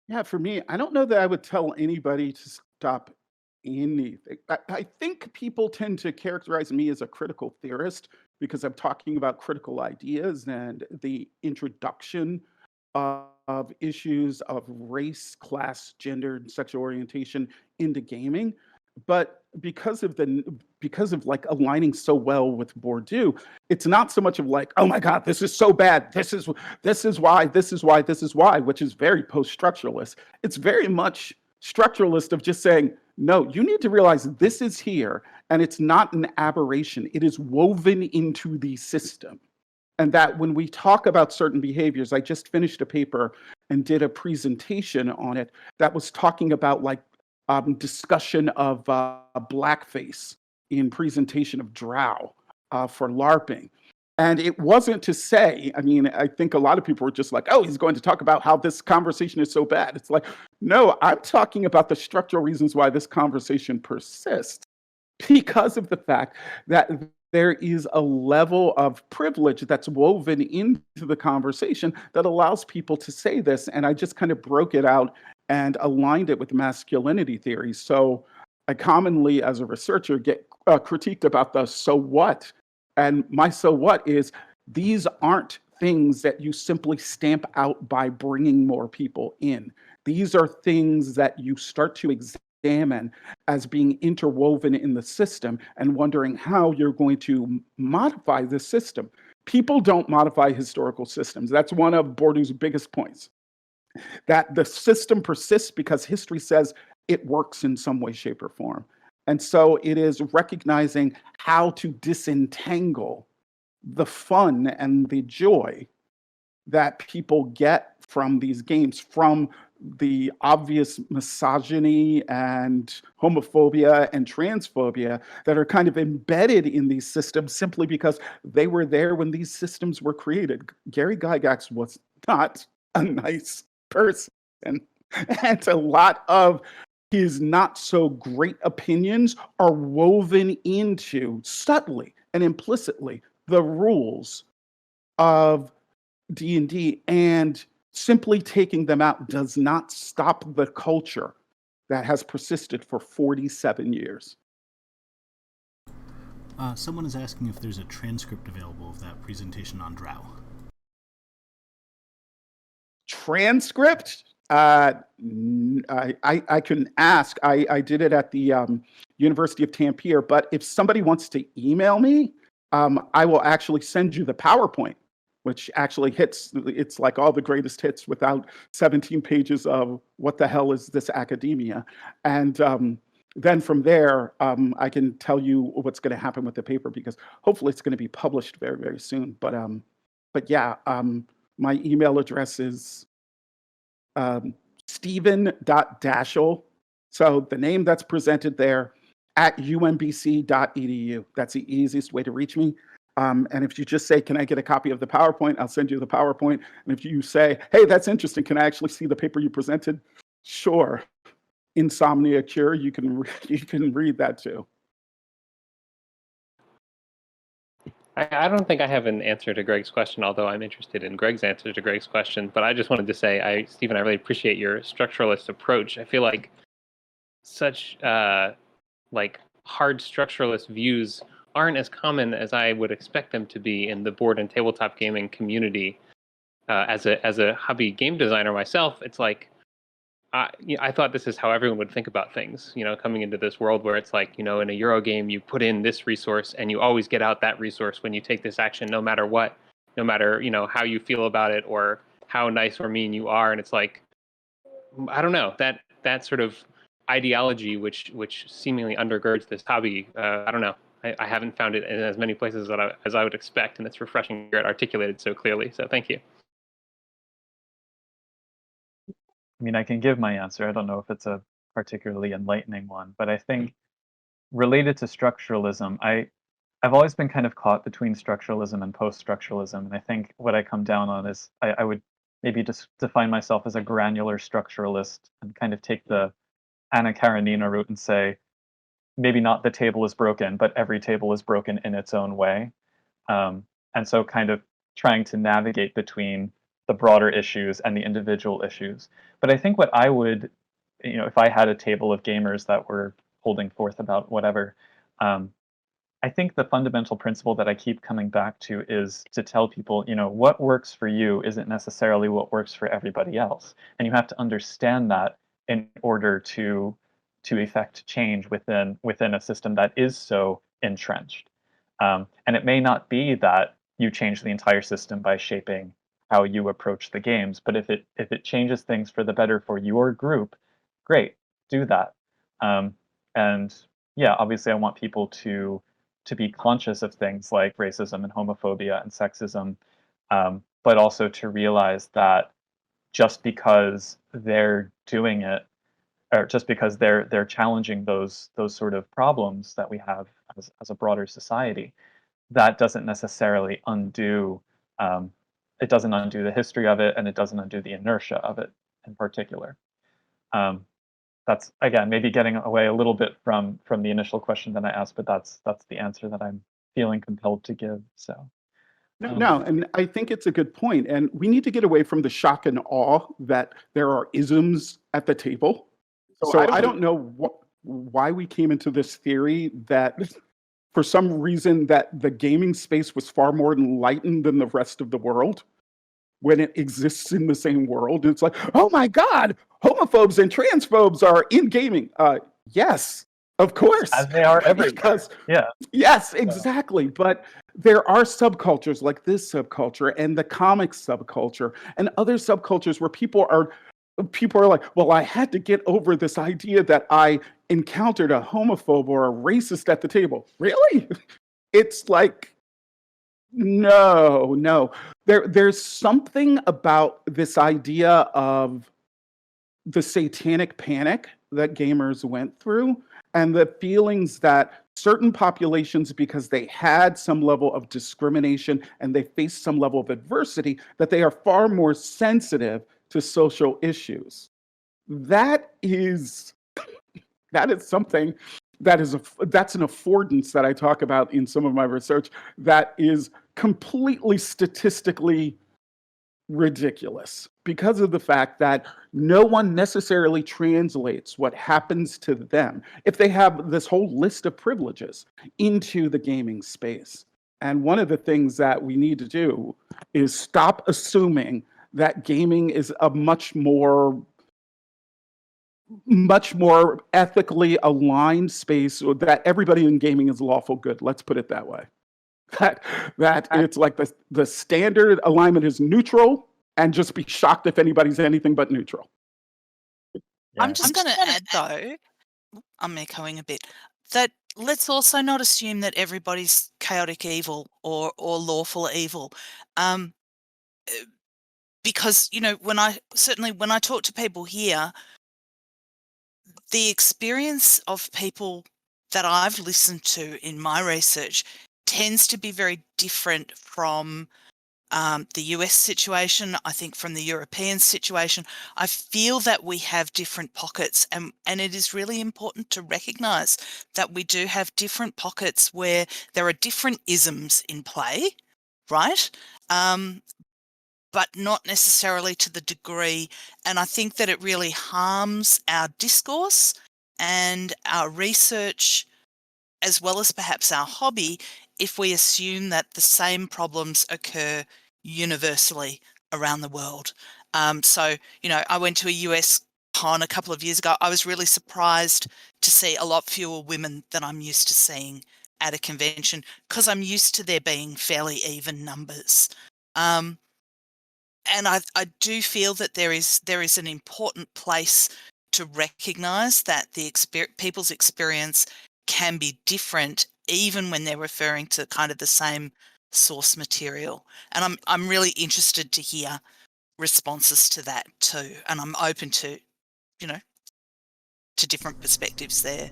Yeah, for me, I don't know that I would tell anybody to stop anything. I think people tend to characterize me as a critical theorist because I'm talking about critical ideas and the introduction of issues of race, class, gender, and sexual orientation into gaming. But because of like aligning so well with Bourdieu, it's not so much of like, oh my God, this is so bad. This is why, which is very post-structuralist. It's very much structuralist of just saying, no, you need to realize this is here and it's not an aberration. It is woven into the system. And that when we talk about certain behaviors, I just finished a paper and did a presentation on it that was talking about like discussion of blackface in presentation of drow for LARPing. And it wasn't to say, I mean, I think a lot of people were just like, oh, he's going to talk about how this conversation is so bad. It's like, no, I'm talking about the structural reasons why this conversation persists because of the fact that there is a level of privilege that's woven into the conversation that allows people to say this. And I just kind of broke it out and aligned it with masculinity theory. So I commonly, as a researcher, get critiqued about the so what. And my so what is these aren't things that you simply stamp out by bringing more people in. These are things that you start to examine as being interwoven in the system and wondering how you're going to modify the system. People don't modify historical systems. That's one of Bourdieu's biggest points, that the system persists because history says it works in some way, shape, or form. And so it is recognizing how to disentangle the fun and the joy that people get from these games, from the obvious misogyny and homophobia and transphobia that are kind of embedded in these systems simply because they were there when these systems were created. Gary Gygax was not a nice person. And a lot of his not so great opinions are woven into subtly and implicitly the rules of D&D, and simply taking them out does not stop the culture that has persisted for 47 years. Someone is asking if there's a transcript available of that presentation on Drow. Transcript? I can ask. I did it at the University of Tampere, but if somebody wants to email me, I will actually send you the PowerPoint, which actually hits, it's like all the greatest hits without 17 pages of what the hell is this academia. And then from there, I can tell you what's going to happen with the paper because hopefully it's going to be published very, very soon. But yeah, my email address is Stephen.Dashiell. So the name that's presented there at umbc.edu. That's the easiest way to reach me. And if you just say, can I get a copy of the PowerPoint? I'll send you the PowerPoint. And if you say, hey, that's interesting, can I actually see the paper you presented? Sure. Insomnia Cure, you can read that too. I don't think I have an answer to Greg's question, although I'm interested in Greg's answer to Greg's question. But I just wanted to say, Stephen, I really appreciate your structuralist approach. I feel like such like hard structuralist views aren't as common as I would expect them to be in the board and tabletop gaming community. As a hobby game designer myself, it's like I thought this is how everyone would think about things, coming into this world where it's like, in a Euro game, you put in this resource and you always get out that resource when you take this action, no matter what, no matter, how you feel about it or how nice or mean you are. And it's like, I don't know, that sort of ideology which seemingly undergirds this hobby. I don't know. I haven't found it in as many places as I would expect, and it's refreshing to hear it articulated so clearly. So thank you. I mean, I can give my answer. I don't know if it's a particularly enlightening one, but I think related to structuralism, I've always been kind of caught between structuralism and post-structuralism, and I think what I come down on is I would maybe just define myself as a granular structuralist and kind of take the Anna Karenina route and say, maybe not the table is broken, but every table is broken in its own way. And so kind of trying to navigate between the broader issues and the individual issues. But I think what I would, if I had a table of gamers that were holding forth about whatever, I think the fundamental principle that I keep coming back to is to tell people, what works for you isn't necessarily what works for everybody else. And you have to understand that in order to effect change within a system that is so entrenched. And it may not be that you change the entire system by shaping how you approach the games, but if it changes things for the better for your group, great, do that. And yeah, obviously, I want people to be conscious of things like racism and homophobia and sexism, but also to realize that just because they're doing it, or just because they're challenging those sort of problems that we have as a broader society, that doesn't necessarily undo it doesn't undo the history of it, and it doesn't undo the inertia of it in particular. That's, again, maybe getting away a little bit from the initial question that I asked, but that's the answer that I'm feeling compelled to give. So No, and I think it's a good point. And we need to get away from the shock and awe that there are isms at the table. So I don't know why we came into this theory that for some reason that the gaming space was far more enlightened than the rest of the world when it exists in the same world. It's like, oh my God, homophobes and transphobes are in gaming. Yes, of course. as they are everywhere. Because, yeah. yes, exactly. But there are subcultures like this subculture and the comics subculture and other subcultures where people are like, well, I had to get over this idea that I encountered a homophobe or a racist at the table. Really? It's like, no. There's something about this idea of the satanic panic that gamers went through and the feelings that certain populations, because they had some level of discrimination and they faced some level of adversity, that they are far more sensitive to social issues. That is something that's an affordance that I talk about in some of my research that is completely statistically ridiculous because of the fact that no one necessarily translates what happens to them if they have this whole list of privileges into the gaming space. And one of the things that we need to do is stop assuming that gaming is a much more ethically aligned space, or that everybody in gaming is lawful good. Let's put it that way. That it's like the standard alignment is neutral, and just be shocked if anybody's anything but neutral. Yeah. I'm just going to add, though, I'm echoing a bit, that let's also not assume that everybody's chaotic evil or lawful evil. Because, when I talk to people here, the experience of people that I've listened to in my research tends to be very different from the US situation, I think from the European situation. I feel that we have different pockets, and it is really important to recognize that we do have different pockets where there are different isms in play, right? But not necessarily to the degree, and I think that it really harms our discourse and our research, as well as perhaps our hobby, if we assume that the same problems occur universally around the world. So, I went to a US con a couple of years ago. I was really surprised to see a lot fewer women than I'm used to seeing at a convention, because I'm used to there being fairly even numbers. And I do feel that there is an important place to recognize that people's experience can be different even when they're referring to kind of the same source material. And I'm really interested to hear responses to that too. And I'm open to, to different perspectives there.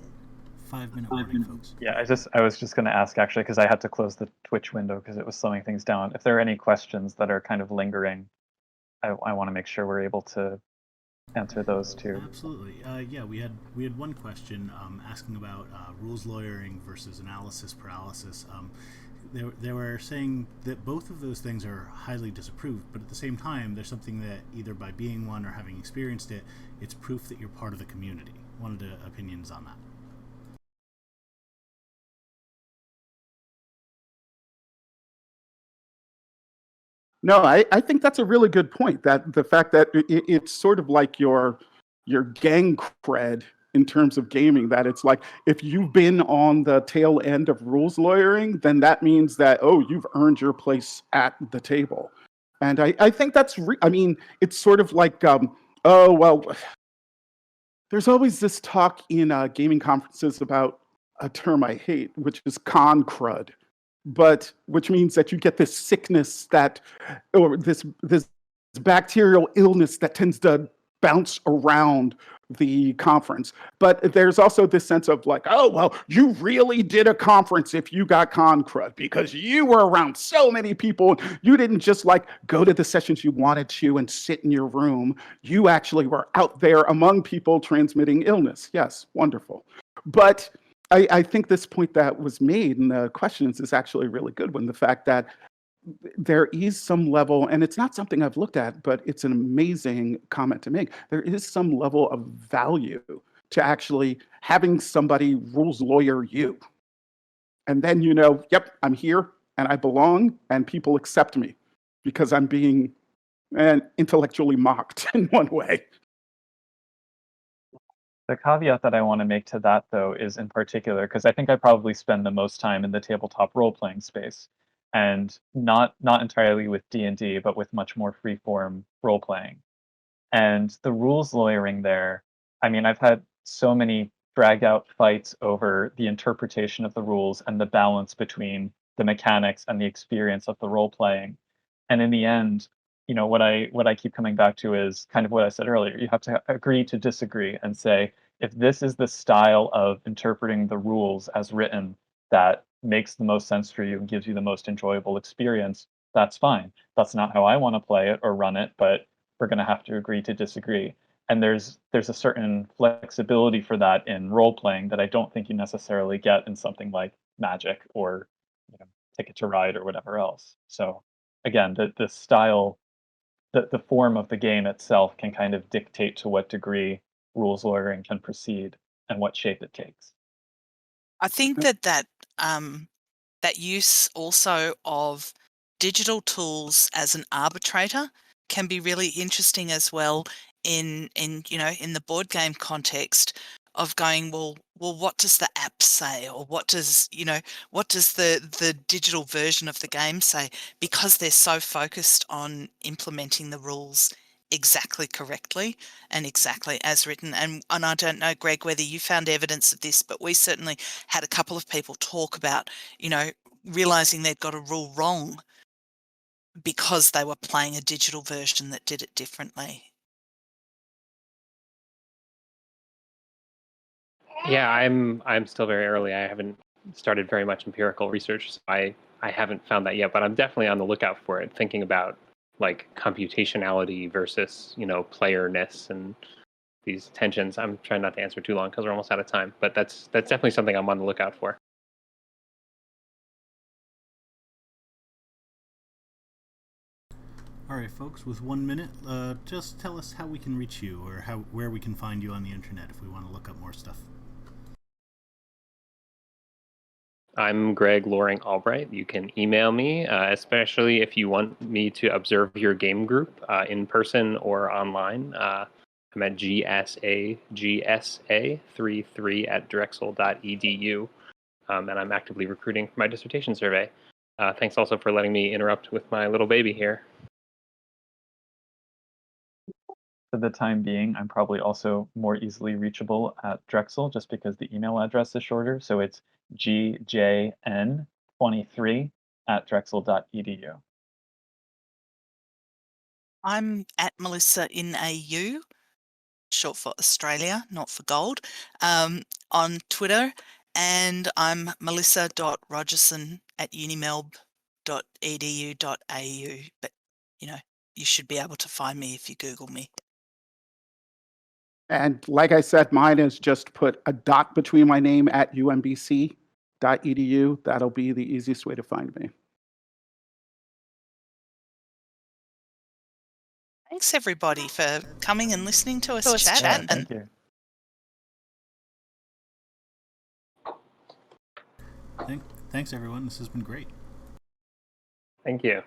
5-minute warning, folks. Yeah, I was just going to ask actually, because I had to close the Twitch window because it was slowing things down. If there are any questions that are kind of lingering, I want to make sure we're able to answer those too. Absolutely. Yeah, we had one question asking about rules lawyering versus analysis paralysis. They were saying that both of those things are highly disapproved, but at the same time, there's something that either by being one or having experienced it, it's proof that you're part of the community. Wanted opinions on that. No, I think that's a really good point. That the fact that it's sort of like your gang cred in terms of gaming. That it's like if you've been on the tail end of rules lawyering, then that means that you've earned your place at the table. And I think that's I mean, it's sort of like there's always this talk in gaming conferences about a term I hate, which is con crud. But which means that you get this sickness or this bacterial illness that tends to bounce around the conference. But there's also this sense of like, oh, well, you really did a conference if you got con crud because you were around so many people. You didn't just like go to the sessions you wanted to and sit in your room. You actually were out there among people transmitting illness. Yes, wonderful. But I think this point that was made in the questions is actually a really good one. The fact that there is some level, and it's not something I've looked at, but it's an amazing comment to make. There is some level of value to actually having somebody rules lawyer you. And then yep, I'm here and I belong and people accept me because I'm being intellectually mocked in one way. The caveat that I want to make to that, though, is in particular, because I think I probably spend the most time in the tabletop role-playing space, and not entirely with D&D, but with much more free-form role-playing. And the rules lawyering there, I mean, I've had so many drag-out fights over the interpretation of the rules and the balance between the mechanics and the experience of the role-playing. And in the end, what I keep coming back to is kind of what I said earlier. You have to agree to disagree and say, if this is the style of interpreting the rules as written that makes the most sense for you and gives you the most enjoyable experience, that's fine. That's not how I want to play it or run it, but we're going to have to agree to disagree. And there's a certain flexibility for that in role playing that I don't think you necessarily get in something like Magic or Ticket to Ride or whatever else. So again, the style, the form of the game itself can kind of dictate to what degree rules lawyering can proceed and what shape it takes. I think that use also of digital tools as an arbitrator can be really interesting as well in the board game context of going, well, what does the app say, or what does the digital version of the game say, because they're so focused on implementing the rules exactly correctly and exactly as written. And I don't know, Greg, whether you found evidence of this, but we certainly had a couple of people talk about, realizing they'd got a rule wrong because they were playing a digital version that did it differently. Yeah, I'm still very early. I haven't started very much empirical research, so I haven't found that yet, but I'm definitely on the lookout for it, thinking about like computationality versus, playerness and these tensions. I'm trying not to answer too long because we're almost out of time, but that's definitely something I'm on the lookout for. All right, folks, with 1 minute, just tell us how we can reach you or where we can find you on the internet if we want to look up more stuff. I'm Greg Loring-Albright. You can email me, especially if you want me to observe your game group in person or online. I'm at gsagsa33@drexel.edu, and I'm actively recruiting for my dissertation survey. Thanks also for letting me interrupt with my little baby here. for the time being, I'm probably also more easily reachable at Drexel just because the email address is shorter. So it's gjn23@drexel.edu. I'm at Melissa in AU, short for Australia, not for gold, on Twitter, and I'm melissa.rogerson@unimelb.edu.au. But you should be able to find me if you Google me. And like I said, mine is just put a dot between my name at umbc.edu. That'll be the easiest way to find me. Thanks everybody for coming and listening to us chat. Yeah, thank you. Thanks everyone. This has been great. Thank you.